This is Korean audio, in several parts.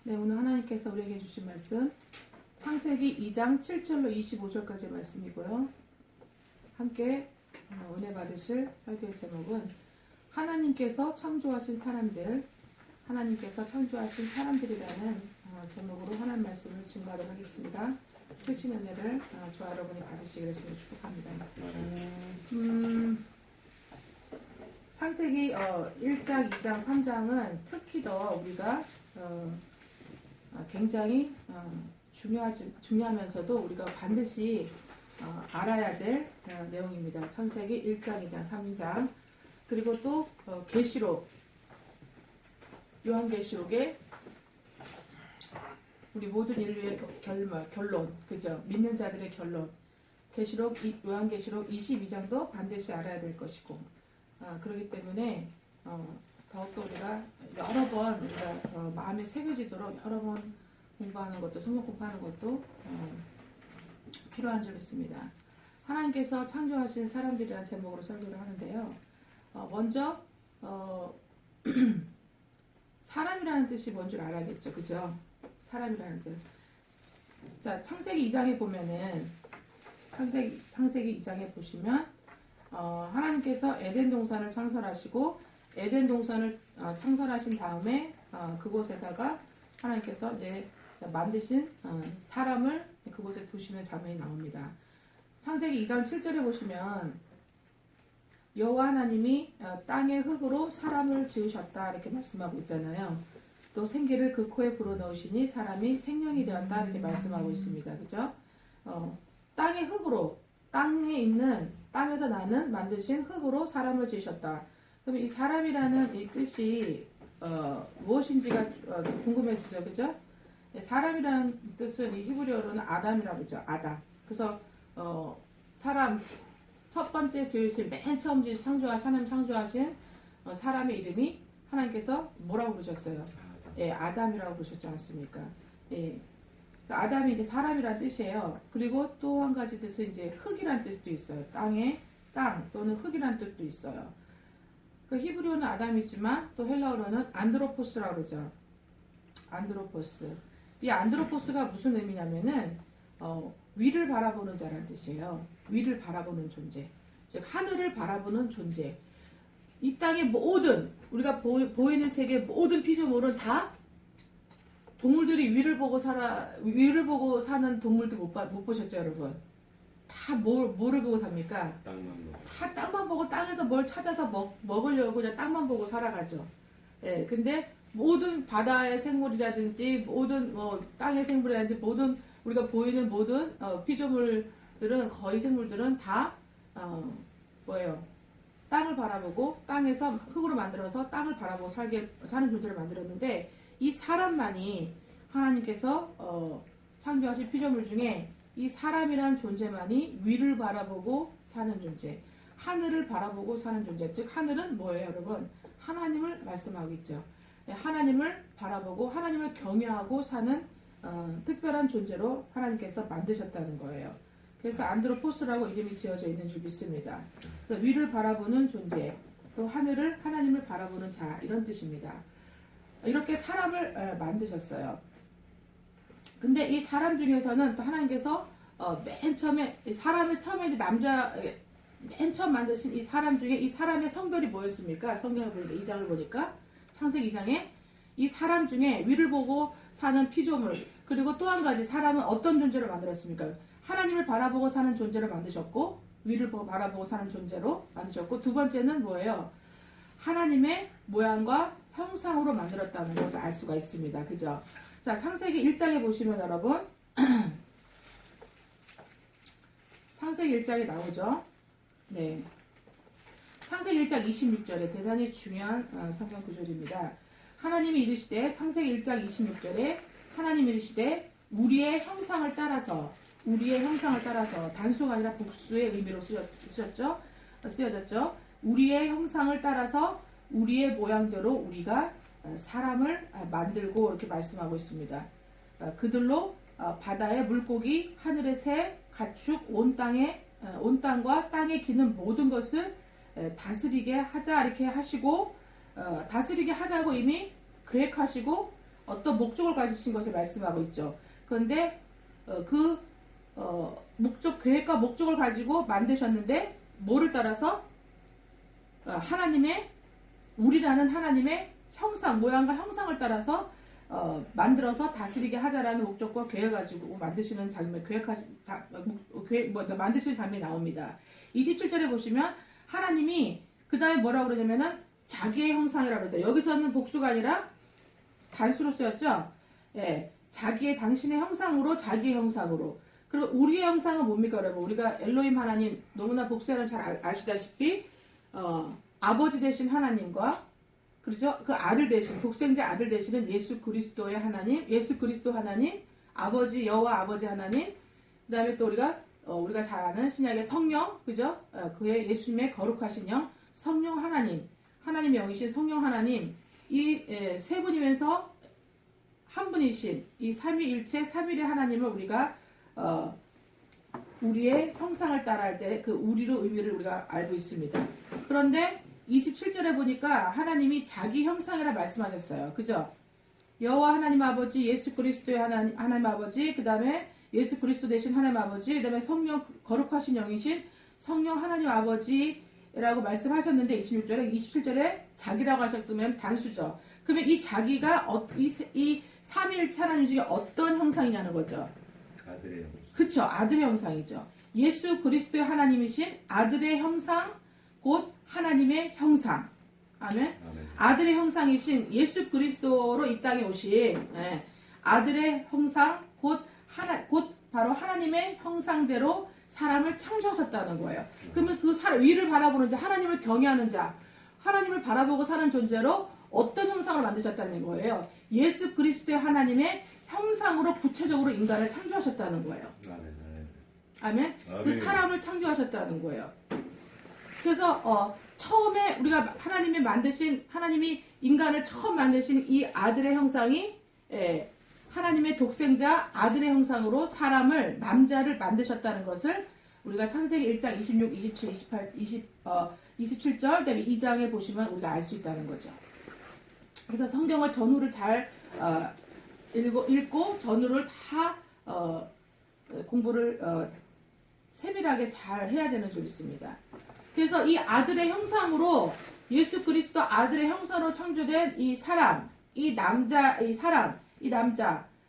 네, 오늘 하나님께서 우리에게 주신 말씀 창세기 2장 7절로 25절까지 말씀이고요. 함께 은혜 받으실 설교의 제목은 하나님께서 창조하신 사람들, 하나님께서 창조하신 사람들이라는 제목으로 하나님 말씀을 증거하도록 하겠습니다. 크신 은혜를 저와 여러분이 받으시기를 축복합니다. 창세기 1장, 2장, 3장은 특히 더 우리가 굉장히 중요하면서도 우리가 반드시 알아야 될 내용입니다. 창세기 1장, 2장, 3장 그리고 또 계시록, 요한계시록에 우리 모든 인류의 결론, 그죠? 믿는 자들의 결론. 계시록, 요한계시록 22장도 반드시 알아야 될 것이고, 그렇기 때문에 더욱더 우리가 여러 번 우리가 마음에 새겨지도록 여러 번 공부하는 것도, 성경 공부하는 것도 필요한 줄 믿습니다. 하나님께서 창조하신 사람들이라는 제목으로 설교를 하는데요. 먼저 사람이라는 뜻이 뭔 줄 알아야겠죠, 그죠? 사람이라는 뜻. 자, 창세기 2장에 보면은 창세기 2장에 보시면 하나님께서 에덴 동산을 창설하시고 에덴 동산을 창설하신 다음에 그곳에다가 하나님께서 이제 만드신 사람을 그곳에 두시는 장면이 나옵니다. 창세기 2장 7절에 보시면 여호와 하나님이 땅의 흙으로 사람을 지으셨다 이렇게 말씀하고 있잖아요. 또 생기를 그 코에 불어넣으시니 사람이 생명이 되었다 이렇게 말씀하고 있습니다. 그죠? 땅의 흙으로, 땅에서 나는 만드신 흙으로 사람을 지으셨다. 그럼 이 사람이라는 이 뜻이 무엇인지가 궁금해지죠, 그죠? 사람이라는 뜻은 이 히브리어로는 아담이라고 하죠. 아담. 그래서 사람 첫 번째 지으신 맨 처음 하나님 창조하신 사람의 이름이 하나님께서 뭐라고 부르셨어요? 예, 아담이라고 부르셨지 않습니까? 예. 아담이 이제 사람이라는 뜻이에요. 그리고 또 한 가지 뜻은 이제 흙이라는 뜻도 있어요. 땅 또는 흙이라는 뜻도 있어요. 그 히브리어는 아담이지만 또 헬라어로는 안드로포스라고 그러죠. 안드로포스. 이 안드로포스가 무슨 의미냐면은 위를 바라보는 자라는 뜻이에요. 위를 바라보는 존재. 즉 하늘을 바라보는 존재. 이 땅의 모든 우리가 보이는 세계 모든 피조물은 다 동물들이 위를 보고 사는 동물들 못 보셨죠, 여러분? 다 뭐를 보고 삽니까? 다 땅만 보고 땅에서 뭘 찾아서 먹으려고 그냥 땅만 보고 살아가죠. 예, 근데 모든 바다의 생물이라든지 모든 땅의 생물이라든지 모든 우리가 보이는 모든 피조물들은 거의 생물들은 다 뭐예요? 땅을 바라보고 땅에서 흙으로 만들어서 땅을 바라보고 사는 존재를 만들었는데 이 사람만이 하나님께서 창조하신 피조물 중에 이 사람이란 존재만이 위를 바라보고 사는 존재, 하늘을 바라보고 사는 존재. 즉 하늘은 뭐예요, 여러분? 하나님을 말씀하고 있죠. 하나님을 바라보고 하나님을 경외하고 사는 특별한 존재로 하나님께서 만드셨다는 거예요. 그래서 안드로포스라고 이름이 지어져 있는 줄 믿습니다. 위를 바라보는 존재, 또 하나님을 바라보는 자, 이런 뜻입니다. 이렇게 사람을 만드셨어요. 근데 이 사람 중에서는 또 하나님께서 맨 처음에 사람을 처음에 이제 맨 처음 만드신 이 사람 중에 이 사람의 성별이 뭐였습니까? 성경을 보니까 2장을 보니까 창세기 2장에 이 사람 중에 위를 보고 사는 피조물, 그리고 또 한 가지 사람은 어떤 존재를 만들었습니까? 하나님을 바라보고 사는 존재를 만드셨고 위를 바라보고 사는 존재로 만드셨고, 두 번째는 뭐예요? 하나님의 모양과 형상으로 만들었다는 것을 알 수가 있습니다. 그죠? 자, 창세기 1장에 보시면 여러분 창세기 1장에 나오죠. 네. 창세기 1장 26절에 대단히 중요한 성경 구절입니다. 하나님이 이르시되, 창세기 1장 26절에 하나님이 이르시되 우리의 형상을 따라서 단수가 아니라 복수의 의미로 쓰여졌죠. 우리의 형상을 따라서 우리의 모양대로 우리가 사람을 만들고 이렇게 말씀하고 있습니다. 그들로 바다의 물고기, 하늘의 새, 가축, 온 땅과 땅에 기는 모든 것을 다스리게 하자 이렇게 하시고, 다스리게 하자고 이미 계획하시고 어떤 목적을 가지신 것을 말씀하고 있죠. 그런데 목적, 계획과 목적을 가지고 만드셨는데 뭐를 따라서 하나님의, 우리라는 하나님의 형상, 모양과 형상을 따라서 만들어서 다스리게 하자라는 목적과 계획을 가지고 만드시는 장면, 만드시는 장면이 나옵니다. 27절에 보시면 하나님이 그 다음에 뭐라고 그러냐면은 자기의 형상이라고 그러죠. 여기서는 복수가 아니라 단수로 쓰였죠. 예, 당신의 형상으로, 자기의 형상으로. 그리고 우리의 형상은 뭡니까, 여러분? 우리가 엘로힘 하나님, 너무나 복수는 잘 아시다시피 아버지 되신 하나님과, 그렇죠? 그 아들 되신, 독생자 아들 되시는 예수 그리스도의 하나님, 예수 그리스도 하나님, 아버지, 여호와 아버지 하나님, 그 다음에 또 우리가 잘 아는 신약의 성령, 그죠? 그의 예수님의 거룩하신 영, 성령 하나님, 하나님의 영이신 성령 하나님, 이 세 분이면서 한 분이신 이 삼위일체, 삼위일의 하나님을 우리가 우리의 형상을 따라할 때 그 우리로 의미를 우리가 알고 있습니다. 그런데 27절에 보니까 하나님이 자기 형상이라 말씀하셨어요. 그죠? 여호와 하나님 아버지, 예수 그리스도의 하나님 아버지, 그 다음에 예수 그리스도 되신 하나님 아버지, 그 다음에 성령, 거룩하신 영이신 성령 하나님 아버지라고 말씀하셨는데 26절에, 27절에 자기라고 하셨으면 단수죠. 그러면 이 자기가 이 삼위일체 하나님 중에 어떤 형상이냐는 거죠. 아들의 형상. 그쵸, 아들의 형상이죠. 예수 그리스도의 하나님이신 아들의 형상, 곧 하나님의 형상. 아멘. 아들의 형상이신 예수 그리스도로 이 땅에 오신 아들의 형상, 곧 바로 하나님의 형상대로 사람을 창조하셨다는 거예요. 그러면 그 위를 바라보는 자, 하나님을 경외하는 자, 하나님을 바라보고 사는 존재로 어떤 형상을 만드셨다는 거예요. 예수 그리스도의 하나님의 형상으로 구체적으로 인간을 창조하셨다는 거예요. 아멘. 그 사람을 창조하셨다는 거예요. 그래서 처음에 우리가 하나님이 인간을 처음 만드신 이 아들의 형상이 하나님의 독생자 아들의 형상으로 사람을, 남자를 만드셨다는 것을 우리가 창세기 1장 26, 27, 28, 27절, 그다음에 2장에 보시면 우리가 알 수 있다는 거죠. 그래서 성경을 전후를 잘 읽고 전후를 다 공부를 세밀하게 잘 해야 되는 줄 믿습니다. 그래서 이 아들의 형상으로, 예수 그리스도 아들의 형상으로 창조된 이 사람, 이 남자,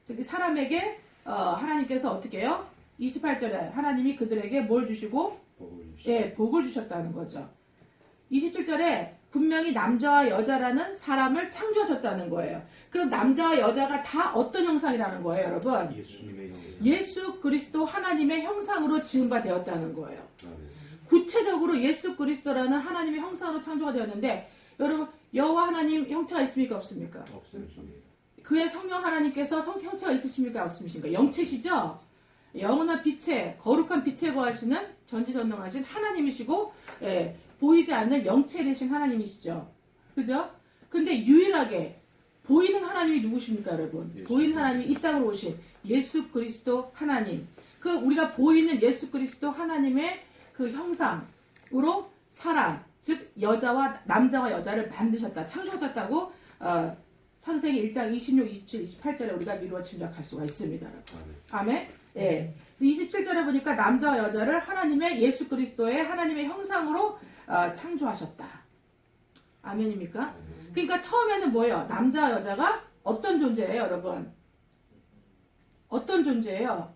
즉 사람에게 하나님께서 어떻게 해요? 28절에 하나님이 그들에게 뭘 주시고? 복을 주셨다는 거죠. 27절에 분명히 남자와 여자라는 사람을 창조하셨다는 거예요. 그럼 남자와 여자가 다 어떤 형상이라는 거예요, 여러분? 예수님의 형상. 예수 그리스도 하나님의 형상으로 지은 바 되었다는 거예요. 구체적으로 예수 그리스도라는 하나님의 형상으로 창조가 되었는데, 여러분, 여호와 하나님 형체가 있습니까, 없습니까? 없습니다. 그의 성령 하나님께서 형체가 있으십니까, 없으십니까? 영체시죠? 영원한 빛에, 거룩한 빛에 거하시는 전지전능하신 하나님이시고, 보이지 않는 영체 되신 하나님이시죠. 그죠? 근데 유일하게 보이는 하나님이 누구십니까, 여러분? 보이는 하나님이 이 땅으로 오신 예수 그리스도 하나님. 그 우리가 보이는 예수 그리스도 하나님의 그 형상으로 사람, 즉 남자와 여자를 만드셨다, 창조하셨다고 창세기 1장 26, 27, 28절에 우리가 미루어 짐작할 수가 있습니다. 아멘. 예. 27절에 보니까 남자와 여자를 하나님의 예수 그리스도의 하나님의 형상으로 창조하셨다. 아멘입니까? 그러니까 처음에는 뭐예요? 남자와 여자가 어떤 존재예요, 여러분? 어떤 존재예요?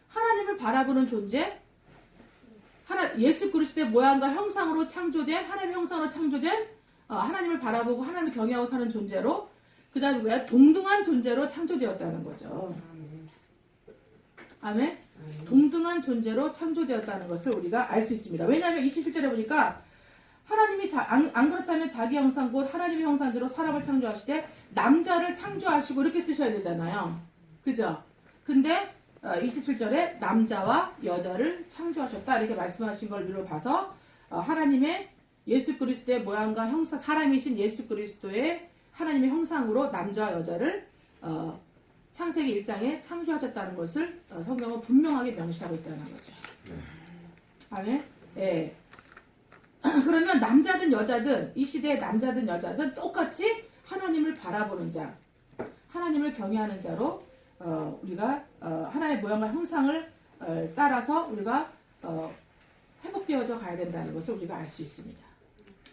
하나님을 바라보는 존재? 예수 그리스도의 모양과 형상으로 창조된, 하나님의 형상으로 창조된 하나님을 바라보고 하나님을 경외하고 사는 존재로, 그 다음에 왜 동등한 존재로 창조되었다는 거죠. 아멘? 동등한 존재로 창조되었다는 것을 우리가 알 수 있습니다. 왜냐하면 27절에 보니까 하나님이 안 그렇다면 자기 형상 곧 하나님의 형상대로 사람을 창조하시되 남자를 창조하시고 이렇게 쓰셔야 되잖아요. 그죠? 근데 27절에 남자와 여자를 창조하셨다 이렇게 말씀하신 걸 미루어 봐서 하나님의 예수 그리스도의 모양과 형상, 사람이신 예수 그리스도의 하나님의 형상으로 남자와 여자를 창세기 1장에 창조하셨다는 것을 성경은 분명하게 명시하고 있다는 거죠. 아멘. 예. 그러면 남자든 여자든 이 시대의 남자든 여자든 똑같이 하나님을 바라보는 자, 하나님을 경외하는 자로 우리가 하나님의 모양과 형상을 따라서 우리가 회복되어져 가야 된다는 것을 우리가 알 수 있습니다.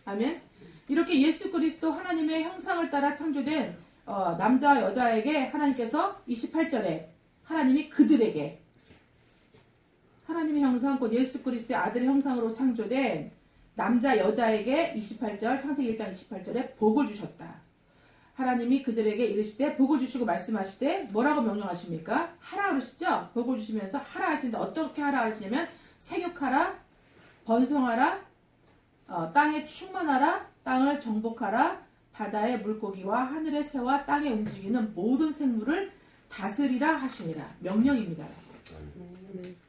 아멘. 이렇게 예수 그리스도 하나님의 형상을 따라 창조된 남자와 여자에게 하나님께서 28절에 하나님이 그들에게 하나님의 형상 곧 예수 그리스도의 아들의 형상으로 창조된 남자 여자에게 28절 창세기 1장 28절에 복을 주셨다. 하나님이 그들에게 이르시되 복을 주시고 말씀하시되 뭐라고 명령하십니까? 하라 그러시죠? 복을 주시면서 하라 하시는데 어떻게 하라 하시냐면 생육하라, 번성하라, 땅에 충만하라, 땅을 정복하라, 바다의 물고기와 하늘의 새와 땅에 움직이는 모든 생물을 다스리라 하시니라. 명령입니다.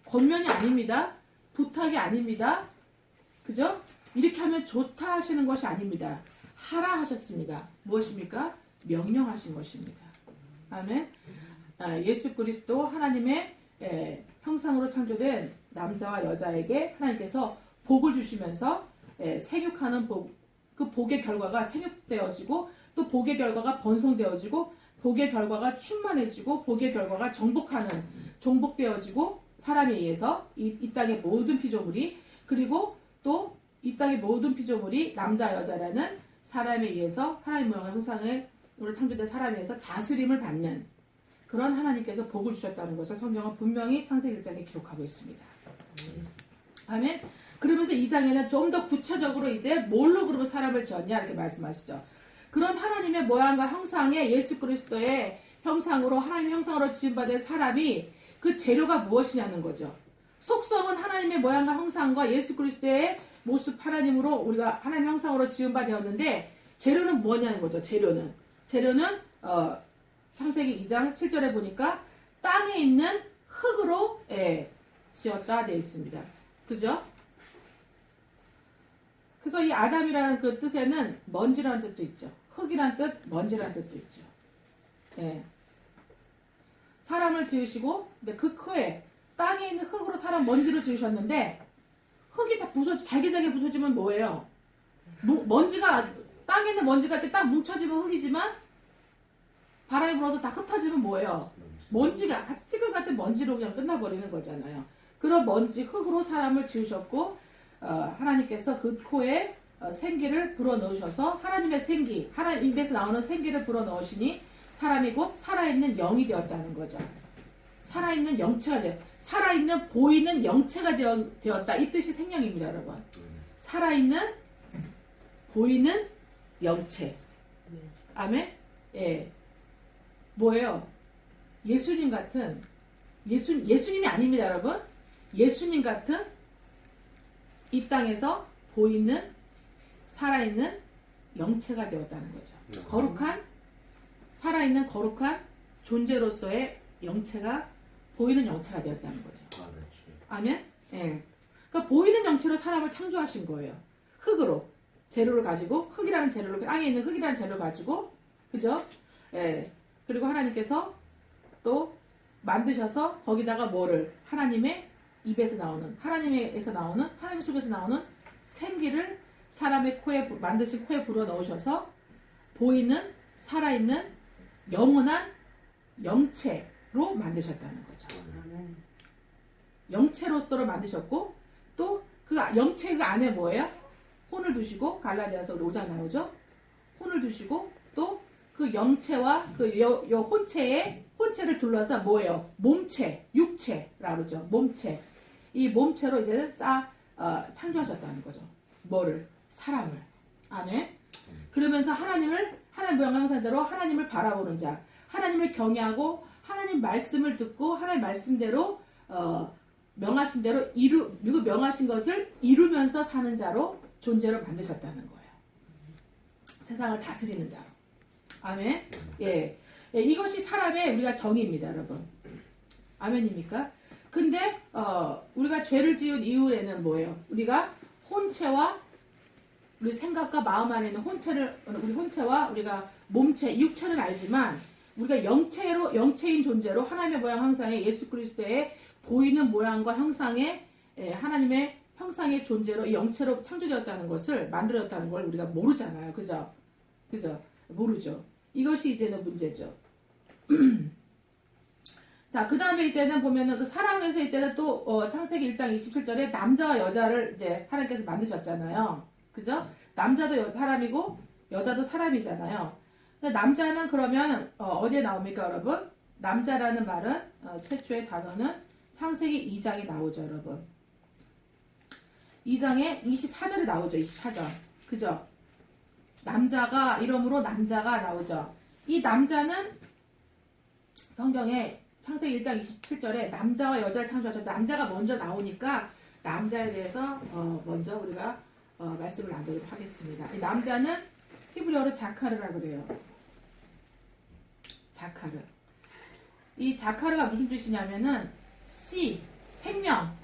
권면이 아닙니다. 부탁이 아닙니다. 그죠? 이렇게 하면 좋다 하시는 것이 아닙니다. 하라 하셨습니다. 무엇입니까? 명령하신 것입니다. 아멘. 예수 그리스도 하나님의 형상으로 창조된 남자와 여자에게 하나님께서 복을 주시면서 생육하는 복, 그 복의 결과가 생육되어지고 또 복의 결과가 번성되어지고 복의 결과가 충만해지고 복의 결과가 정복되어지고 사람에 의해서 이 땅의 모든 피조물이 그리고 또 이 땅의 모든 피조물이 남자 여자라는 사람에 의해서 하나님 모양의 형상으로 창조된 사람에 의해서 다스림을 받는 그런 하나님께서 복을 주셨다는 것을 성경은 분명히 창세기 1장에 기록하고 있습니다. 아멘. 그러면서 2장에는 좀 더 구체적으로 이제 뭘로 그러면 사람을 지었냐 이렇게 말씀하시죠. 그런 하나님의 모양과 형상의 예수 그리스도의 형상으로 하나님의 형상으로 지음받은 사람이 그 재료가 무엇이냐는 거죠. 속성은 하나님의 모양과 형상과 예수 그리스도의 모습 하나님으로 우리가 하나님 형상으로 지음바 되었는데 재료는 뭐냐는 거죠. 재료는 창세기 2장 7절에 보니까 땅에 있는 흙으로 지었다 되어 있습니다. 그죠? 그래서 이 아담이라는 그 뜻에는 먼지라는 뜻도 있죠. 흙이라는 뜻, 먼지라는 뜻도 있죠. 사람을 지으시고 근데 그 코에 땅에 있는 흙으로 사람 먼지로 지으셨는데 흙이 다 잘게 부서지면 뭐예요? 먼지가 땅에 있는 먼지가 이렇게 딱 뭉쳐지면 흙이지만 바람이 불어서 다 흩어지면 뭐예요? 먼지가 아주 찌글 같은 먼지로 그냥 끝나버리는 거잖아요. 그런 먼지 흙으로 사람을 지으셨고 하나님께서 그 코에 생기를 불어넣으셔서 하나님의 생기, 하나님 입에서 나오는 생기를 불어넣으시니 사람이 곧 살아있는 영이 되었다는 거죠. 살아있는 영체가 살아있는 보이는 영체가 되었다. 이 뜻이 생명입니다, 여러분. 살아있는 보이는 영체. 아멘? 뭐예요? 예수님 같은 예수님이 아닙니다, 여러분. 예수님 같은 이 땅에서 보이는 살아있는 영체가 되었다는 거죠. 거룩한 살아있는 거룩한 존재로서의 영체가 보이는 영체가 되었다는 거죠. 아멘? 그러니까 보이는 영체로 사람을 창조하신 거예요. 흙으로 재료를 가지고 흙이라는 재료를 땅에 있는 흙이라는 재료를 가지고 그죠? 그리고 하나님께서 또 만드셔서 거기다가 뭐를 하나님의 입에서 나오는 하나님에서 나오는 하나님 속에서 나오는 생기를 사람의 코에 만드신 코에 불어 넣으셔서 보이는 살아있는 영원한 영체로 만드셨다는 거죠. 영체로서로 만드셨고 또 그 영체 그 안에 뭐예요? 혼을 두시고 갈라디아서 5장 나오죠. 혼을 두시고 또 그 영체와 그 혼체를 둘러서 뭐예요? 몸체, 육체라고 그러죠. 몸체. 이 몸체로 이제 창조하셨다는 거죠. 뭐를? 사람을. 아멘. 그러면서 하나님 모양과 형상대로 하나님을 바라보는 자, 하나님을 경외하고 하나님 말씀을 듣고 하나님 말씀대로 명하신 대로 그리고 명하신 것을 이루면서 사는 자로 존재로 만드셨다는 거예요. 세상을 다스리는 자로. 아멘. 이것이 사람의 우리가 정의입니다, 여러분. 아멘입니까? 근데 우리가 죄를 지은 이후에는 뭐예요? 우리가 혼체와 우리 생각과 마음 안에 있는 우리 혼체와 우리가 몸체, 육체는 알지만 우리가 영체인 존재로 하나님의 모양 형상의 예수 그리스도의 보이는 모양과 형상의 하나님의 형상의 존재로 이 영체로 창조되었다는 것을 만들어졌다는 걸 우리가 모르잖아요. 그죠? 모르죠. 이것이 이제는 문제죠. 자, 그 다음에 이제는 보면은 그 사람에서 이제는 또, 창세기 1장 27절에 남자와 여자를 이제 하나님께서 만드셨잖아요. 그죠? 남자도 사람이고, 여자도 사람이잖아요. 근데 남자는 그러면, 어디에 나옵니까, 여러분? 남자라는 말은, 최초의 단어는 창세기 2장에 나오죠, 여러분. 2장에 24절에 나오죠, 24절. 그죠? 남자가, 이름으로 남자가 나오죠. 이 남자는 성경에 창세기 1장 27절에 남자와 여자를 창조하셨다. 남자가 먼저 나오니까 남자에 대해서 먼저 우리가 말씀을 나누도록 하겠습니다. 이 남자는 히브리어로 자카르라고 그래요. 자카르. 이 자카르가 무슨 뜻이냐면은 생명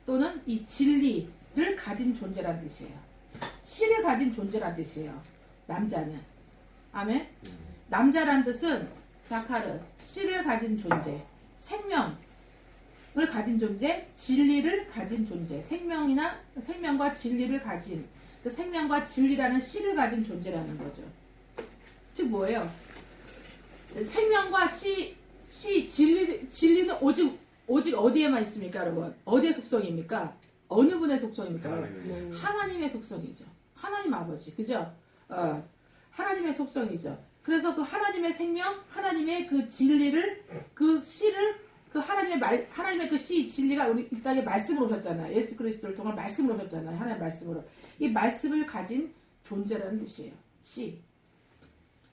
또는 이 진리를 가진 존재란 뜻이에요. 씨를 가진 존재란 뜻이에요. 남자는. 아멘. 남자란 뜻은 자카르, 씨를 가진 존재, 생명을 가진 존재, 진리를 가진 존재, 생명과 진리를 가진, 그 생명과 진리라는 씨를 가진 존재라는 거죠. 즉 뭐예요? 생명과 진리는 오직 어디에만 있습니까, 여러분? 어디의 속성입니까? 어느 분의 속성입니까? 하나님의 속성이죠. 하나님 아버지, 그죠? 하나님의 속성이죠. 그래서 그 하나님의 생명, 하나님의 그 진리를, 그 씨를, 그 하나님의 그 씨, 진리가 우리 이 땅에 말씀으로 오셨잖아요. 예수 그리스도를 통한 말씀으로 오셨잖아요. 하나님의 말씀으로. 이 말씀을 가진 존재라는 뜻이에요. 씨.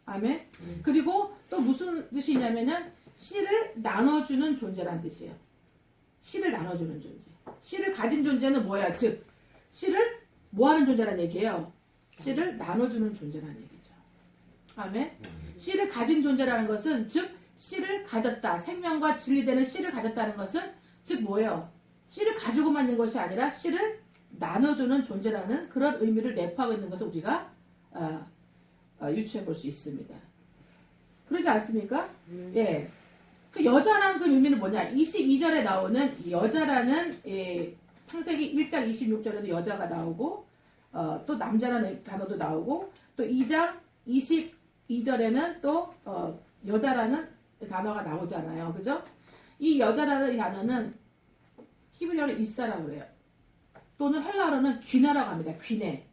아멘. 그리고 또 무슨 뜻이냐면은 씨를 나눠주는 존재라는 뜻이에요. 씨를 나눠주는 존재. 씨를 가진 존재는 뭐야? 즉, 씨를 뭐 하는 존재라는 얘기예요? 씨를 나눠주는 존재라는 얘기죠. 아멘. 씨를 가진 존재라는 것은 즉 씨를 가졌다. 생명과 진리되는 씨를 가졌다는 것은 즉 뭐예요? 씨를 가지고만 있는 것이 아니라 씨를 나눠주는 존재라는 그런 의미를 내포하고 있는 것을 우리가 유추해 볼 수 있습니다. 그러지 않습니까? 예. 그 여자라는 그 의미는 뭐냐? 22절에 나오는 여자라는 창세기 1장 26절에도 여자가 나오고 또 남자라는 단어도 나오고 또 2장 22절에는 또 여자라는 단어가 나오잖아요. 그죠? 이 여자라는 단어는 히브리어로 이사라고 그래요. 또는 헬라어로는 귀네라고 합니다. 귀네.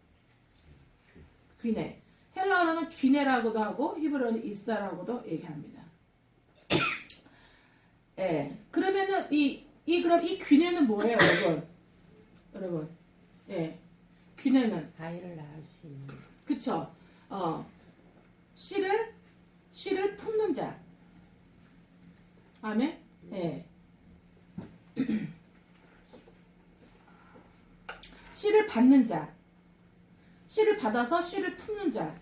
헬라어로는 귀네라고도 하고 히브리어로는 이사라고도 얘기합니다. 예. 그러면은 그럼 이 귀네는 뭐예요, 여러분? 예. 귀네는 아이를 낳을 수 있는. 그쵸? 씨를 품는 자. 아멘? 예. 씨를 받는 자. 씨를 받아서 씨를 품는 자.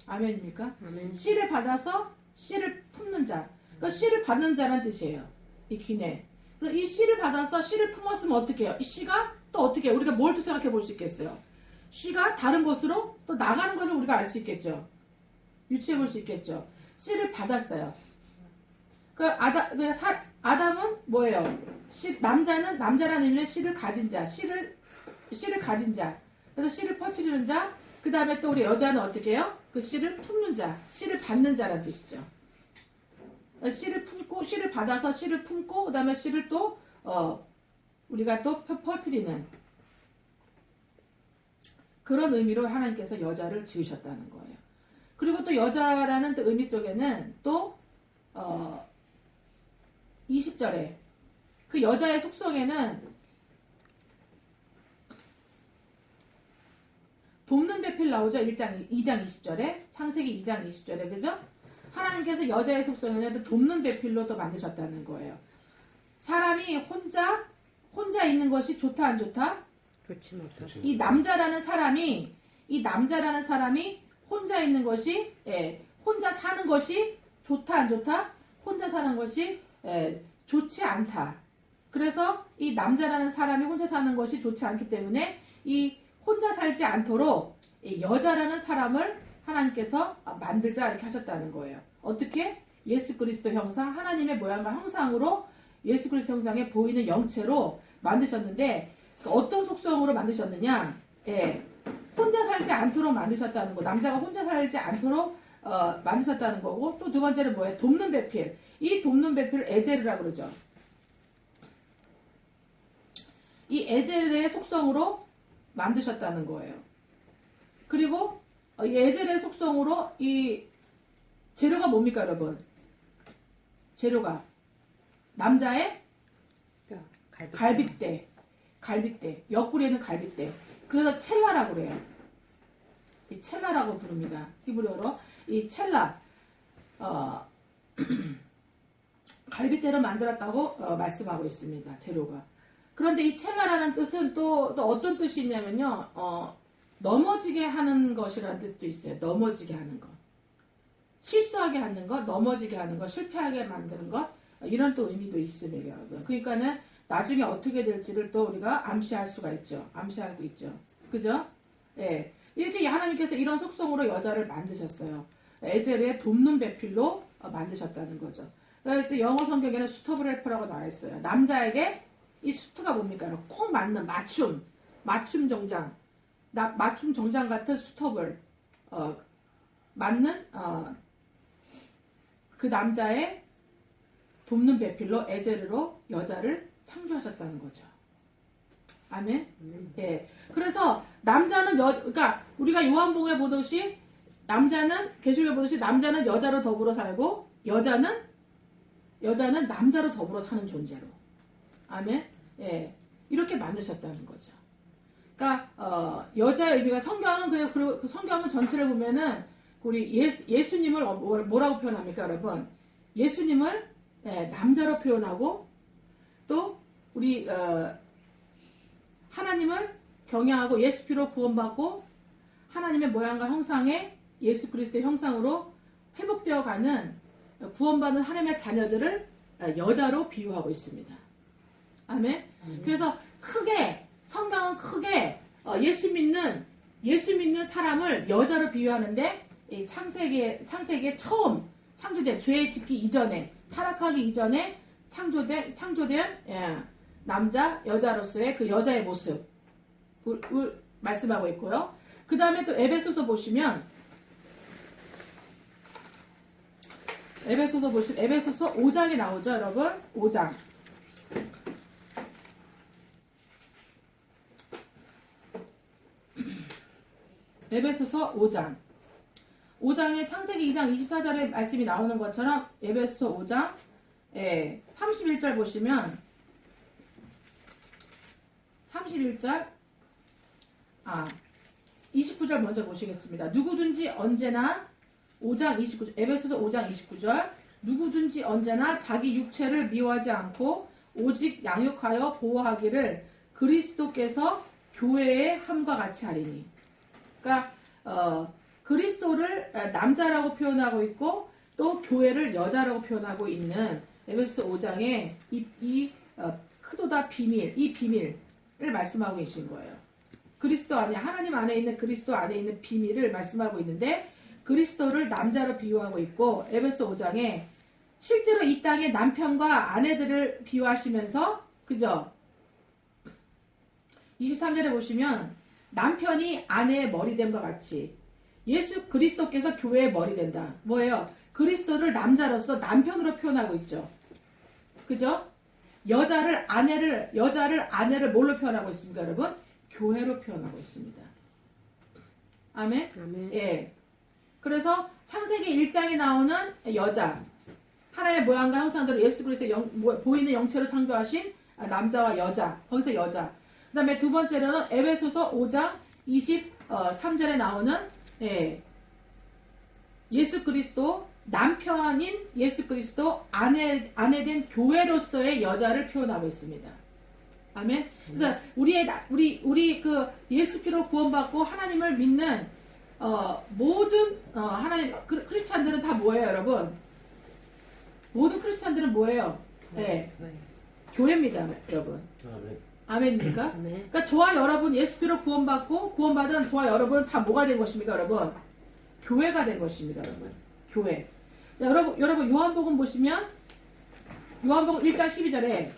아멘입니까? 아멘. 씨를 받아서 씨를 품는 자. 그러니까 씨를 받는 자란 뜻이에요. 이 귀네. 그래서 이 씨를 받아서 씨를 품었으면 어떻게 해요? 이 씨가 또 어떻게 해요? 우리가 뭘 또 생각해 볼 수 있겠어요? 씨가 다른 곳으로 또 나가는 것을 우리가 알 수 있겠죠. 유추해 볼 수 있겠죠. 씨를 받았어요. 아담은 뭐예요? 남자라는 의미는 씨를 가진 자, 씨를 가진 자. 그래서 씨를 퍼뜨리는 자. 그 다음에 또 우리 여자는 어떻게 해요? 그 씨를 품는 자, 씨를 받는 자라는 뜻이죠. 씨를 품고, 씨를 받아서 씨를 품고, 그 다음에 씨를 또 우리가 또 퍼뜨리는 그런 의미로 하나님께서 여자를 지으셨다는 거예요. 그리고 또 여자라는 또 의미 속에는 또 20절에 그 여자의 속성에는 돕는 배필 나오죠. 2장 20절에 창세기 2장 20절에 그죠? 하나님께서 여자의 속성에는 돕는 배필로 또 만드셨다는 거예요. 사람이 혼자 있는 것이 좋다 안 좋다? 좋지 못하고. 이 남자라는 사람이 혼자 있는 것이 혼자 사는 것이 좋다 안 좋다? 혼자 사는 것이 좋지 않다. 그래서 이 남자라는 사람이 혼자 사는 것이 좋지 않기 때문에 이 혼자 살지 않도록 이 여자라는 사람을 하나님께서 만들자 이렇게 하셨다는 거예요. 어떻게? 예수 그리스도 형상, 하나님의 모양과 형상으로 예수 그리스도 형상에 보이는 영체로 만드셨는데 어떤 속성으로 만드셨느냐? 혼자 살지 않도록 만드셨다는 거. 남자가 혼자 살지 않도록 만드셨다는 거고, 또 두 번째는 뭐예요? 돕는 배필. 이 돕는 배필을 에제르라 그러죠. 이 에제르의 속성으로 만드셨다는 거예요. 그리고 이 에제르의 속성으로 이 재료가 뭡니까, 여러분? 재료가 남자의 뼈, 갈빗대, 옆구리에는 갈빗대. 그래서 첼라라고 그래요. 이 첼라라고 부릅니다. 히브리어로 이 첼라, 갈빗대로 만들었다고 말씀하고 있습니다. 재료가. 그런데 이 첼라라는 뜻은 또 어떤 뜻이 있냐면요, 넘어지게 하는 것이라는 뜻도 있어요. 넘어지게 하는 것, 실수하게 하는 것, 넘어지게 하는 것, 실패하게 만드는 것, 이런 또 의미도 있습니다, 여러분. 그러니까는 나중에 어떻게 될지를 또 우리가 암시할 수가 있죠. 암시하고 있죠. 그죠? 예. 이렇게 하나님께서 이런 속성으로 여자를 만드셨어요. 에젤의 돕는 배필로 만드셨다는 거죠. 또 영어 성경에는 수터블 헬퍼라고 나와 있어요. 남자에게 이 수트가 뭡니까? 콩 맞는 맞춤 정장, 맞춤 정장 같은 수터블, 맞는 그 남자의 돕는 배필로 에제르로 여자를 창조하셨다는 거죠. 아멘. 예. 그래서 남자는 그러니까 우리가 요한복음에 보듯이 남자는 계시록에 보듯이 남자는 여자로 더불어 살고 여자는 남자로 더불어 사는 존재로. 아멘. 예. 이렇게 만드셨다는 거죠. 그러니까 여자의 의미가 성경은 그리고 그 성경은 전체를 보면은 우리 예수님을 뭐라고 표현합니까, 여러분? 예수님을 남자로 표현하고 또 우리 하나님을 경외하고 예수 피로 구원받고 하나님의 모양과 형상의 예수 그리스도의 형상으로 회복되어가는 구원받은 하나님의 자녀들을 여자로 비유하고 있습니다. 아멘. 그래서 성경은 크게 예수 믿는 사람을 여자로 비유하는데 창세기에 처음 창조된 죄의 짓기 이전에 타락하기 이전에 창조된 남자 여자로서의 그 여자의 모습을 말씀하고 있고요. 그 다음에 또 에베소서 보시면 에베소서 5장이 나오죠, 여러분. 5장. 에베소서 5장. 5장에 창세기 2장 24절에 말씀이 나오는 것처럼 에베소서 5장 31절 보시면 31절 29절 먼저 보시겠습니다. 누구든지 언제나 5장 29절 에베소서 5장 29절 누구든지 언제나 자기 육체를 미워하지 않고 오직 양육하여 보호하기를 그리스도께서 교회의 함과 같이 하리니. 그러니까 그리스도를 남자라고 표현하고 있고 또 교회를 여자라고 표현하고 있는 에베소서 5장에 이 크도다 비밀, 이 비밀을 말씀하고 계신 거예요. 그리스도 안에 하나님 안에 있는 그리스도 안에 있는 비밀을 말씀하고 있는데 그리스도를 남자로 비유하고 있고 에베소 5장에 실제로 이 땅의 남편과 아내들을 비유하시면서 그죠? 23절에 보시면 남편이 아내의 머리됨과 같이 예수 그리스도께서 교회의 머리 된다. 뭐예요? 그리스도를 남자로서 남편으로 표현하고 있죠. 그죠? 여자를 아내를 뭘로 표현하고 있습니까, 여러분? 교회로 표현하고 있습니다. 아멘? 아멘. 예. 그래서 창세기 1장에 나오는 여자, 하나의 모양과 형상대로 예수 그리스도의 보이는 영체로 창조하신 남자와 여자, 거기서 여자. 그 다음에 두 번째로는 에베소서 5장 23절에 나오는 예수 그리스도, 남편인 예수 그리스도, 아내 된 교회로서의 여자를 표현하고 있습니다. 아멘. 그래서 우리 그 예수 피로 구원받고 하나님을 믿는 모든 하나님 크리스찬들은 다 뭐예요, 여러분? 모든 크리스찬들은 뭐예요? 네. 교회입니다, 여러분. 아멘입니까? 그러니까 저와 여러분 예수 피로 구원받은 저와 여러분 다 뭐가 된 것입니까, 여러분? 교회가 된 것입니다, 여러분. 교회. 자, 여러분 요한복음 보시면 요한복음 1장 12절에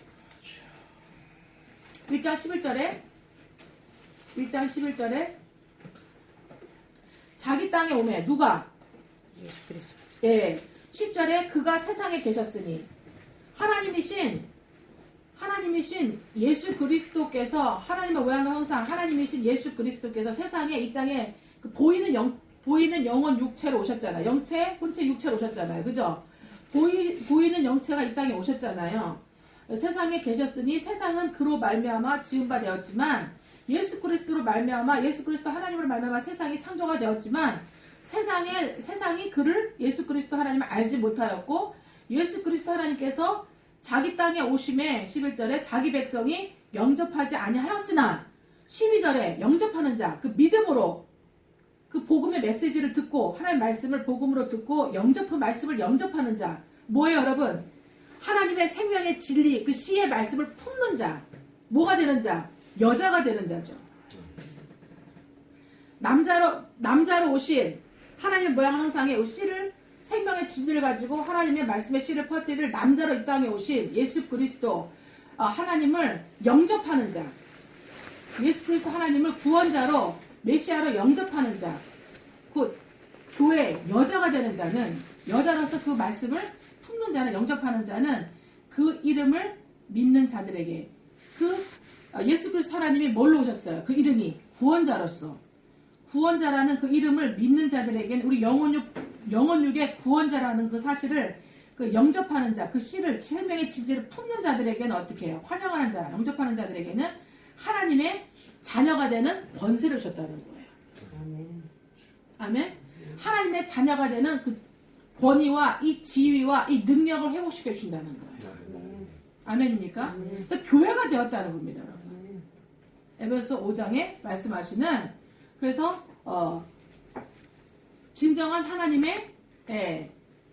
1장 11절에 자기 땅에 오매 누가? 예수 그리스도. 예, 10절에 그가 세상에 계셨으니 하나님이신 예수 그리스도께서 하나님의 모양과 형상 하나님이신 예수 그리스도께서 세상에 이 땅에 그 보이는 영혼 육체로 오셨잖아요. 영체, 혼체, 육체로 오셨잖아요. 그죠? 보이는 영체가 이 땅에 오셨잖아요. 세상에 계셨으니 세상은 그로 말미암아 지은 바 되었지만 예수 그리스도로 말미암아 예수 그리스도 하나님으로 말미암아 세상이 창조가 되었지만 세상이 그를 예수 그리스도 하나님을 알지 못하였고 예수 그리스도 하나님께서 자기 땅에 오심에 11절에 자기 백성이 영접하지 아니하였으나 12절에 영접하는 자 그 믿음으로 그 복음의 메시지를 듣고 하나님의 말씀을 복음으로 듣고 그 말씀을 영접하는 자 뭐예요 여러분? 하나님의 생명의 진리 그 씨의 말씀을 품는 자 뭐가 되는 자? 여자가 되는 자죠. 남자로 오신 하나님의 모양 형상의 씨를 생명의 진리를 가지고 하나님의 말씀의 씨를 퍼뜨릴 남자로 이 땅에 오신 예수 그리스도 하나님을 영접하는 자 예수 그리스도 하나님을 구원자로 메시아로 영접하는 자 곧 교회 여자가 되는 자는 여자로서 그 말씀을 품는 자는 영접하는 자는 그 이름을 믿는 자들에게 예수 그리스도 하나님이 뭘로 오셨어요? 그 이름이 구원자라는 그 이름을 믿는 자들에게는 우리 영혼육의 구원자라는 그 사실을 그 영접하는 자, 그 씨를 생명의 진리를 품는 자들에게는 어떻게 해요? 환영하는 자, 영접하는 자들에게는 하나님의 자녀가 되는 권세를 주셨다는 거예요. 아멘. 하나님의 자녀가 되는 그 권위와 이 지위와 이 능력을 회복시켜 주신다는 거예요. 아멘입니까? 그래서 교회가 되었다는 겁니다, 여러분. 에베소 5장에 말씀하시는 그래서 진정한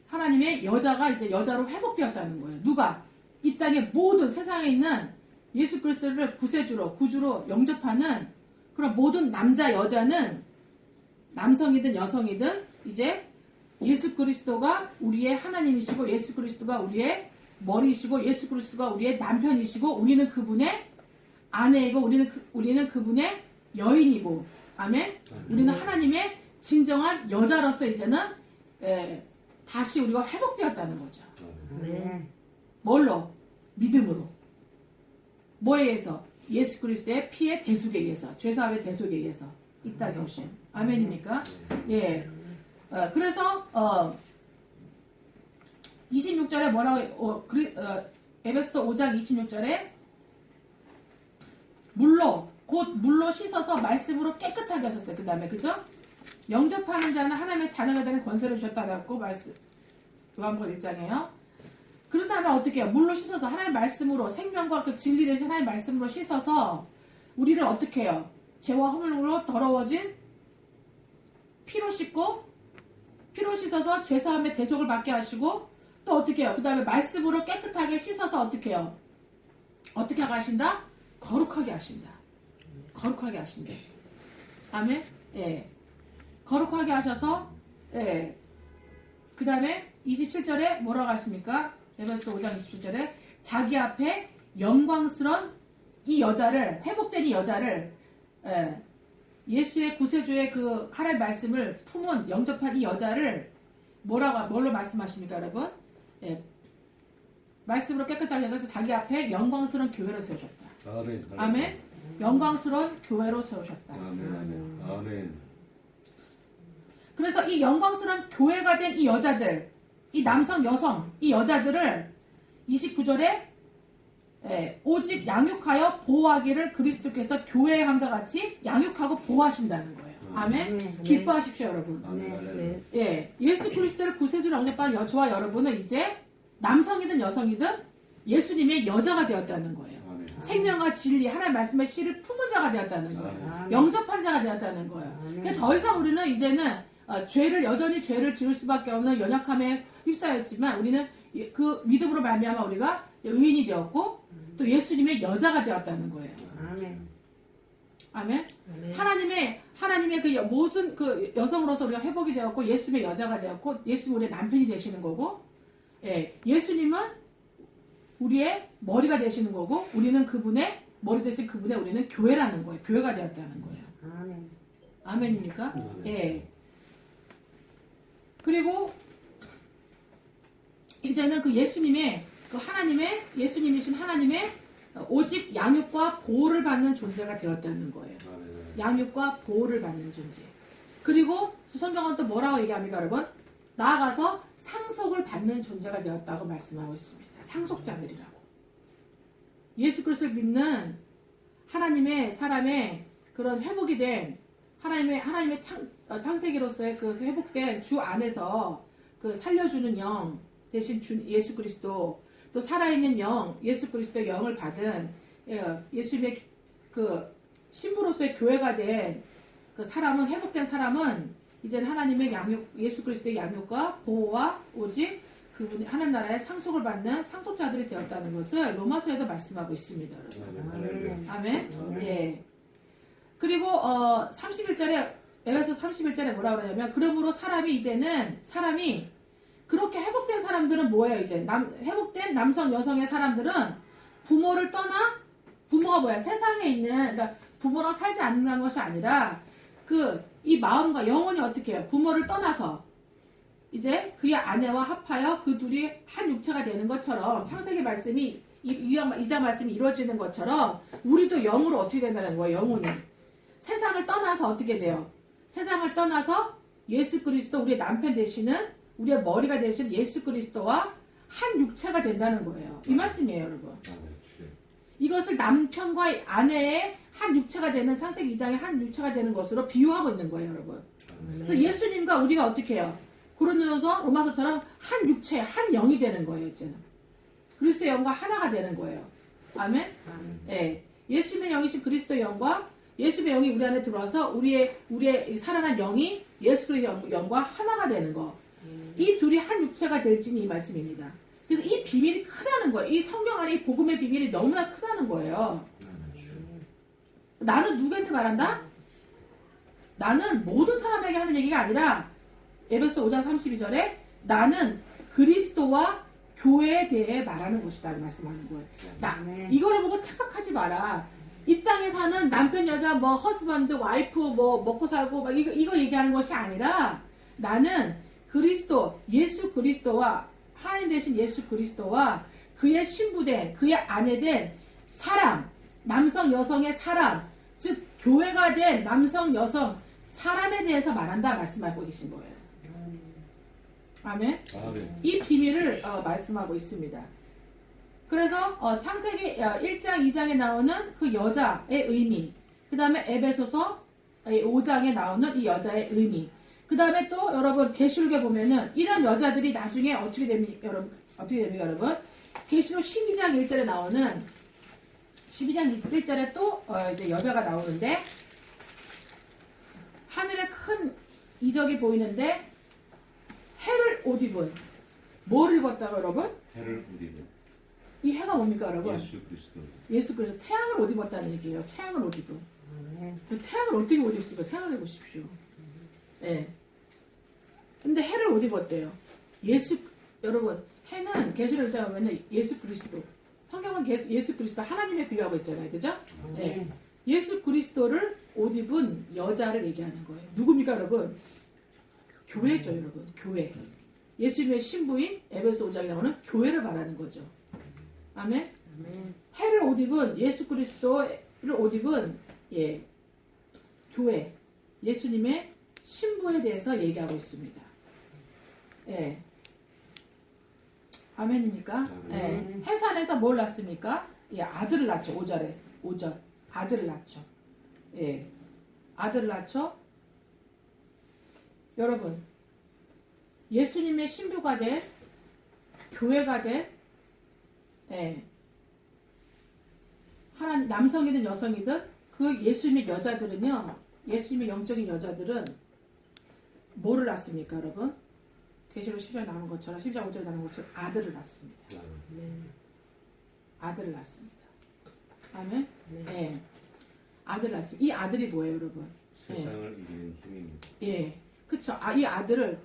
하나님의 여자가 이제 여자로 회복되었다는 거예요. 누가? 이 땅의 모든 세상에 있는 예수 그리스도를 구주로 영접하는 그런 모든 남자 여자는 남성이든 여성이든 이제 예수 그리스도가 우리의 하나님이시고 예수 그리스도가 우리의 머리이시고 예수 그리스도가 우리의 남편이시고 우리는 그분의 아내이고 우리는 그분의 여인이고 아멘. 우리는 하나님의 진정한 여자로서 이제는 다시 우리가 회복되었다는 거죠. 뭘로? 믿음으로. 뭐에 의해서? 예수 그리스도의 피의 대속에 의해서, 죄사함의 대속에 의해서 이 땅에 오신. 아멘입니까? 예. 그래서 26절에 뭐라고 에베소 5장 26절에 물로 씻어서 말씀으로 깨끗하게 하셨어요. 그 다음에 그죠? 영접하는 자는 하나님의 자녀가 되는 권세를 주셨다고 말씀 요한복음 1장이에요. 그런 다음에 어떻게 해요? 물로 씻어서 하나님의 말씀으로 생명과 그 진리 대신 하나님의 말씀으로 씻어서 우리를 어떻게 해요? 죄와 허물로 더러워진 피로 씻어서 죄사함의 대속을 받게 하시고 또 어떻게 해요? 그 다음에 말씀으로 깨끗하게 씻어서 어떻게 해요? 어떻게 하신다? 거룩하게 하신다. 거룩하게 하신다. 아멘? 예. 거룩하게 하셔서, 예. 그 다음에 27절에 뭐라고 하십니까? 에베소 5장 27절에 자기 앞에 영광스러운 이 여자를, 회복된 이 여자를, 예. 예수의 구세주의 그 하나님의 말씀을 품은 영접한 이 여자를 뭘로 말씀하십니까, 여러분? 예. 말씀으로 깨끗하게 하셔서 자기 앞에 영광스러운 교회로 세우셨다. 아멘. 아멘. 영광스러운 교회로 세우셨다. 아멘. 그래서 이 영광스러운 교회가 된 이 여자들, 이 남성, 여성, 이 여자들을 29절에 오직 양육하여 보호하기를 그리스도께서 교회의 함과 같이 양육하고 보호하신다는 거예요. 아멘. 기뻐하십시오, 여러분. 아멘. 예, 예수 그리스도를 구세주로 영접한 저와 여러분은 이제 남성이든 여성이든 예수님의 여자가 되었다는 거예요. 생명과 진리, 하나님의 말씀의 씨를 품은 자가 되었다는 거예요. 영접한 자가 되었다는 거예요. 그러니까 더 이상 우리는 이제는 여전히 죄를 지을 수밖에 없는 연약함에 휩싸였지만 우리는 그 믿음으로 말미암아 우리가 의인이 되었고 또 예수님의 여자가 되었다는 거예요. 아멘. 하나님의 그 모든 그 여성으로서 우리가 회복이 되었고 예수님의 여자가 되었고 예수님이 우리의 남편이 되시는 거고 예수님은 우리의 머리가 되시는 거고 우리는 그분의 머리 대신 그분의 우리는 교회라는 거예요. 교회가 되었다는 거예요. 아멘입니까? 예. 그리고 이제는 그 예수님의 그 하나님의 예수님이신 하나님의 오직 양육과 보호를 받는 존재가 되었다는 거예요. 아멘. 양육과 보호를 받는 존재. 그리고 성경은 또 뭐라고 얘기합니까, 여러분? 나아가서 상속을 받는 존재가 되었다고 말씀하고 있습니다. 상속자들이라고. 예수 그리스도를 믿는 하나님의 사람의 그런 회복이 된 하나님의 창세기로서의 그 회복된 주 안에서 그 살려주는 영 대신 예수 그리스도, 또 살아있는 영 예수 그리스도의 영을 받은 예수님의 그 신부로서의 교회가 된 그 사람은, 회복된 사람은 이제는 하나님의 양육, 예수 그리스도의 양육과 보호와 오직 그분이 하나님 나라의 상속을 받는 상속자들이 되었다는 것을 로마서에도 말씀하고 있습니다. 아멘. 아멘. 아멘. 예. 그리고 31절에 에베소 31절에 뭐라 그러냐면, 그러므로 사람이 그렇게 회복된 사람들은 뭐예요? 이제 회복된 남성 여성의 사람들은 부모를 떠나, 부모가 뭐야? 세상에 있는, 그러니까 부모랑 살지 않는다는 것이 아니라 이 마음과 영혼이 어떻게 해요? 부모를 떠나서 이제 그의 아내와 합하여 그 둘이 한 육체가 되는 것처럼, 창세기 말씀이 이장 말씀이 이루어지는 것처럼 우리도 영으로 어떻게 된다는 거예요? 영혼이 세상을 떠나서 어떻게 돼요? 세상을 떠나서 예수 그리스도, 우리의 남편 되시는, 우리의 머리가 되신 예수 그리스도와 한 육체가 된다는 거예요. 이 말씀이에요, 여러분. 아멘. 주님. 이것을 남편과 아내의 한 육체가 되는, 창세기 2장의 한 육체가 되는 것으로 비유하고 있는 거예요, 여러분. 그래서 예수님과 우리가 어떻게 해요? 고린도전서, 로마서처럼 한 육체, 한 영이 되는 거예요, 이제는. 그리스도의 영과 하나가 되는 거예요. 아멘? 예. 예수님의 영이신 그리스도의 영과 예수님의 영이 우리 안에 들어와서 우리의 살아난 영이 예수 그리스도의 영과 하나가 되는 거. 이 둘이 한 육체가 될지니 이 말씀입니다. 그래서 이 비밀이 크다는 거예요. 이 성경 안에 이 복음의 비밀이 너무나 크다는 거예요. 아멘. 주님. 나는 누구한테 말한다? 나는 모든 사람에게 하는 얘기가 아니라 에베소 5장 32절에 나는 그리스도와 교회에 대해 말하는 것이다 말씀하는 거예요. 아멘. 이거를 보고 착각하지 마라. 이 땅에 사는 남편, 여자, 뭐 허스밴드, 와이프, 뭐 먹고 살고 막 이거 얘기하는 것이 아니라 나는 그리스도, 예수 그리스도와 하나님 되신 예수 그리스도와 그의 신부된, 그의 아내된 사람, 남성, 여성의 사람, 즉 교회가 된 남성, 여성 사람에 대해서 말한다 말씀하고 계신 거예요. 아멘. 아멘. 이 비밀을 말씀하고 있습니다. 그래서 창세기 1장, 2장에 나오는 그 여자의 의미, 그 다음에 에베소서 5장에 나오는 이 여자의 의미, 그 다음에 또 여러분 계시록에 보면은 이런 여자들이 나중에 어떻게 됩니까, 여러분? 계시록 12장 1절에 나오는 12장 1절에 또 이제 여자가 나오는데 하늘에 큰 이적이 보이는데 해를 옷 입은, 뭐를 입었다고 여러분? 해를 우리는 이 해가 뭡니까 여러분? 예수 그리스도. 예수 그리스도 태양을 옷 입었다는 얘기예요. 태양을 옷 입은. 아멘. 그 태양을 어떻게 옷 입을까 생각해 보십시오. 예. 근데 해를 옷 입었대요. 여러분 해는 계시록 1장에 보면 예수 그리스도. 성경은 예수 그리스도 하나님의 비유하고 있잖아요. 그죠? 예. 예수 그리스도를 옷 입은 여자를 얘기하는 거예요. 누굽니까 여러분? 교회죠, 여러분. 교회. 예수님의 신부인 에베소 5장에 나오는 교회를 말하는 거죠. 아멘. 아멘. 해를 옷 입은 예수 그리스도를 옷 입은 교회, 예수님의 신부에 대해서 얘기하고 있습니다. 예. 아멘입니까? 아멘. 예. 해산에서 뭘 낳습니까? 예, 아들을 낳죠. 5절. 아들을 낳죠. 예. 아들을 낳죠. 여러분, 예수님의 신부가 된, 교회가 된, 하나님, 남성이든 여성이든 그 예수님의 여자들은요, 예수님의 영적인 여자들은 뭐를 낳습니까, 여러분? 계시록 10장에 나오는 것처럼, 10장 5절에 나오는 것처럼 아들을 낳습니다. 아멘. 아들을 낳습니다. 아멘? 네. 아들을 낳습니다. 이 아들이 뭐예요, 여러분? 세상을 이기는 힘입니다. 예. 그쵸. 이 아들을,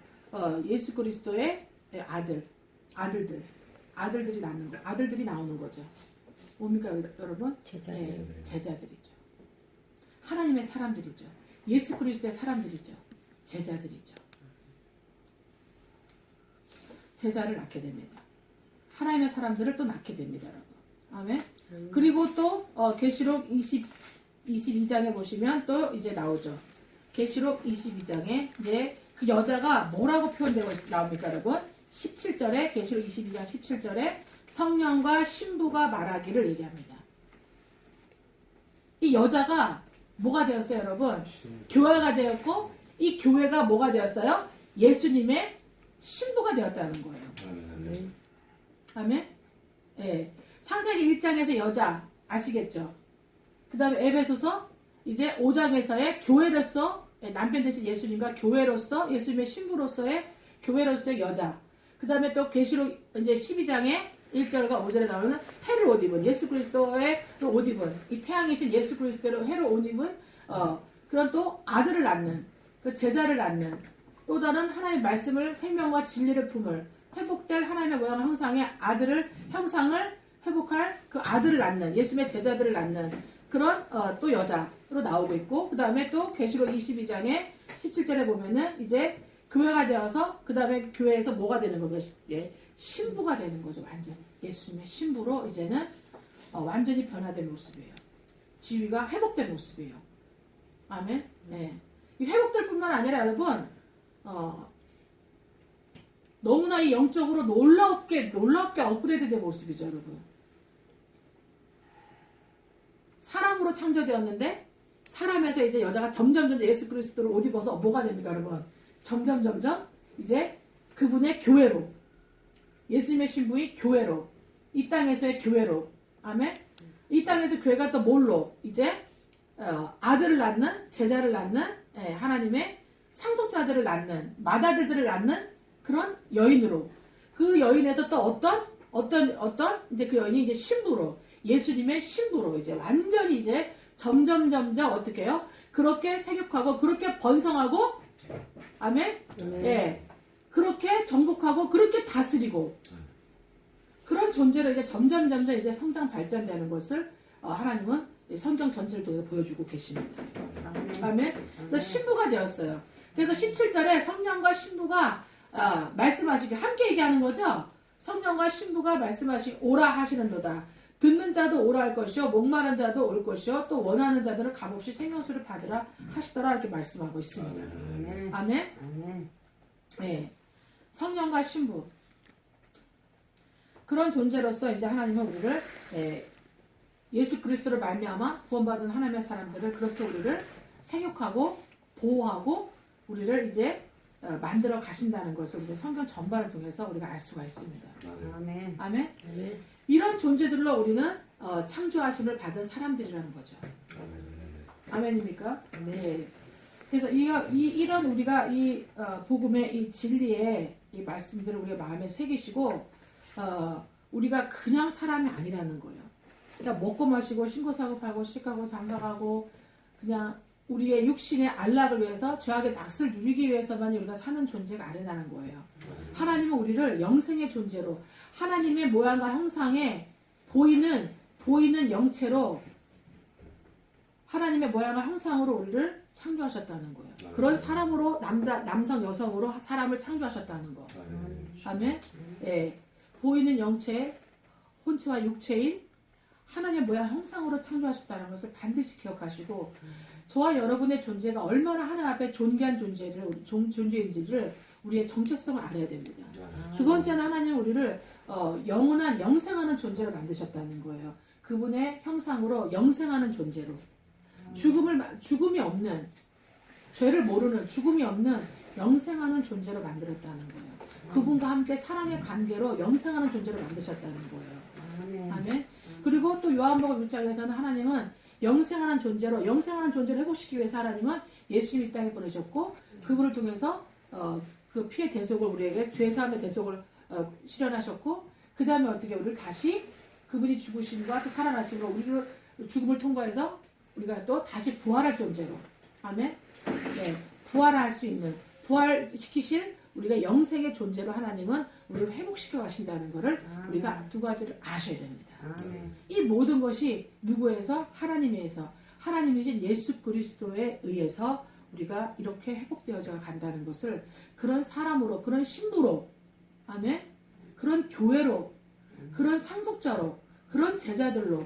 예수 그리스도의 아들들이 낳는 거, 아들들이 나오는 거죠. 뭡니까, 여러분? 제자들. 예, 제자들이죠. 하나님의 사람들이죠. 예수 그리스도의 사람들이죠. 제자들이죠. 제자를 낳게 됩니다. 하나님의 사람들을 또 낳게 됩니다. 여러분. 아멘. 그리고 또 계시록 22장에 보시면 또 이제 나오죠. 계시록 22장에 이제 그 여자가 뭐라고 표현되고 나옵니까, 여러분? 17절에 계시록 22장 17절에 성령과 신부가 말하기를 얘기합니다. 이 여자가 뭐가 되었어요, 여러분? 교회가 되었고 이 교회가 뭐가 되었어요? 예수님의 신부가 되었다는 거예요. 아멘. 아멘? 예. 창세기 1장에서 여자 아시겠죠? 그 다음에 에베소서 이제 5장에서의 교회로서 남편 대신 예수님과 교회로서 예수님의 신부로서의 교회로서의 여자. 그 다음에 또 계시록 이제 12장에 1절과 5절에 나오는 해를 옷 입은 예수 그리스도의 옷 입은 이 태양이신 예수 그리스도의 해를 옷 입은 그런 또 아들을 낳는 그 제자를 낳는 또 다른 하나님의 말씀을 생명과 진리를 품을 회복될 하나님의 모양 형상의 아들을 형상을 회복할 그 아들을 낳는 예수님의 제자들을 낳는 그런 또 여자로 나오고 있고 그 다음에 또 계시록 22장에 17절에 보면은 이제 교회가 되어서 그 다음에 교회에서 뭐가 되는 거죠? 예, 신부가 되는 거죠. 완전히 예수님의 신부로 이제는 완전히 변화된 모습이에요. 지위가 회복된 모습이에요. 아멘. 네. 이 회복될 뿐만 아니라 여러분 너무나 이 영적으로 놀랍게 업그레이드된 모습이죠, 여러분. 사람으로 창조되었는데 사람에서 이제 여자가 점점 예수 그리스도를 옷 입어서 뭐가 됩니까, 여러분? 점점 이제 그분의 교회로 예수님의 신부의 교회로 이 땅에서의 교회로 아멘. 이 땅에서 교회가 또 뭘로 이제 아들을 낳는 제자를 낳는 하나님의 상속자들을 낳는 맏아들들을 낳는 그런 여인으로 그 여인에서 또 어떤 이제 그 여인이 이제 신부로 예수님의 신부로 이제 완전히 이제 점점 어떻게 해요? 그렇게 생육하고 그렇게 번성하고 아멘. 예. 그렇게 정복하고 그렇게 다스리고 그런 존재로 이제 점점 이제 성장 발전되는 것을 하나님은 성경 전체를 통해서 보여주고 계십니다. 아멘. 그래서 신부가 되었어요. 그래서 17절에 성령과 신부가 말씀하시기 함께 얘기하는 거죠. 성령과 신부가 말씀하시기 오라 하시는도다. 듣는 자도 오라 할 것이요 목마른 자도 올 것이요 또 원하는 자들은 값없이 생명수를 받으라 하시더라 이렇게 말씀하고 있습니다. 아멘. 네. 성령과 신부 그런 존재로서 이제 하나님은 우리를 예수 그리스도를 말미암아 구원받은 하나님의 사람들을 그렇게 우리를 생육하고 보호하고 우리를 이제 만들어 가신다는 것을 우리 성경 전반을 통해서 우리가 알 수가 있습니다. 아멘. 아멘. 이런 존재들로 우리는 창조하심을 받은 사람들이라는 거죠. 아멘입니까? 네. 그래서 이런 우리가 이 복음의 이 진리의 이 말씀들을 우리의 마음에 새기시고 우리가 그냥 사람이 아니라는 거예요. 그러니까 먹고 마시고 신고 사고 팔고 시가고 장가가고 그냥 우리의 육신의 안락을 위해서 죄악의 낚시를 누리기 위해서만 우리가 사는 존재가 아니라는 거예요. 하나님은 우리를 영생의 존재로 하나님의 모양과 형상에 보이는 영체로 하나님의 모양과 형상으로 우리를 창조하셨다는 거예요. 그런 사람으로 남성 여성으로 사람을 창조하셨다는 거. 아멘. 예. 보이는 영체 혼체와 육체인 하나님의 모양 형상으로 창조하셨다는 것을 반드시 기억하시고 저와 여러분의 존재가 얼마나 하나님 앞에 존귀한 존재인지를 우리의 정체성을 알아야 됩니다. 두 번째는 하나님 우리를 영원한 영생하는 존재로 만드셨다는 거예요. 그분의 형상으로 영생하는 존재로 죽음이 없는 죄를 모르는 죽음이 없는 영생하는 존재로 만들었다는 거예요. 그분과 함께 사랑의 관계로 영생하는 존재로 만드셨다는 거예요. 아멘. 그리고 또 요한복음 6장에서는 하나님은 영생하는 존재로 회복시키기 위해서 하나님은 예수님 이 땅에 보내셨고 그분을 통해서 그 피의 대속을 우리에게 죄사함의 대속을 실현하셨고 그 다음에 어떻게 우리를 다시 그분이 죽으심과 또 살아나심으로 우리를 죽음을 통과해서 우리가 또 다시 부활할 존재로 아멘. 네, 부활할 수 있는 부활시키실 우리가 영생의 존재로 하나님은 우리를 회복시켜 가신다는 것을 우리가 두 가지를 아셔야 됩니다. 이 모든 것이 누구에서? 하나님에서 하나님이신 예수 그리스도에 의해서 우리가 이렇게 회복되어져 간다는 것을 그런 사람으로 그런 신부로 아멘. 그런 교회로, 그런 상속자로, 그런 제자들로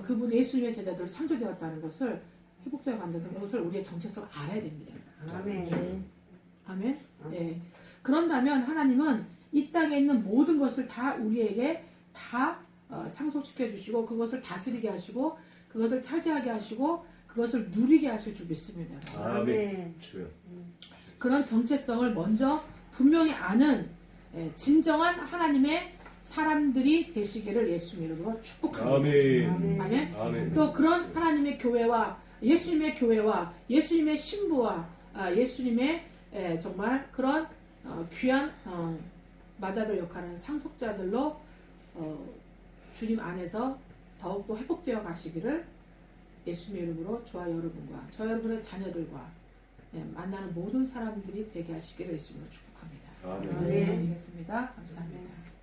그분 예수님의 제자들로 창조되었다는 것을 회복되어 간다는 것을 우리의 정체성을 알아야 됩니다. 아멘. 아멘. 네. 그런다면 하나님은 이 땅에 있는 모든 것을 다 우리에게 다 상속시켜 주시고 그것을 다스리게 하시고 그것을 차지하게 하시고 그것을 누리게 하실 줄 믿습니다. 아멘. 주여. 그런 정체성을 먼저 분명히 아는 진정한 하나님의 사람들이 되시기를 예수님 이름으로 축복합니다. 아멘. 아멘. 아멘. 또 그런 하나님의 교회와 예수님의 신부와 예수님의 정말 그런 귀한 마다들 역할하는 상속자들로 주님 안에서 더욱더 회복되어 가시기를 예수님의 이름으로 저와 여러분과 저 여러분의 자녀들과 만나는 모든 사람들이 되게 하시기를 예수님으로 축복합니다. 아멘. 말씀을 드리겠습니다. 감사합니다.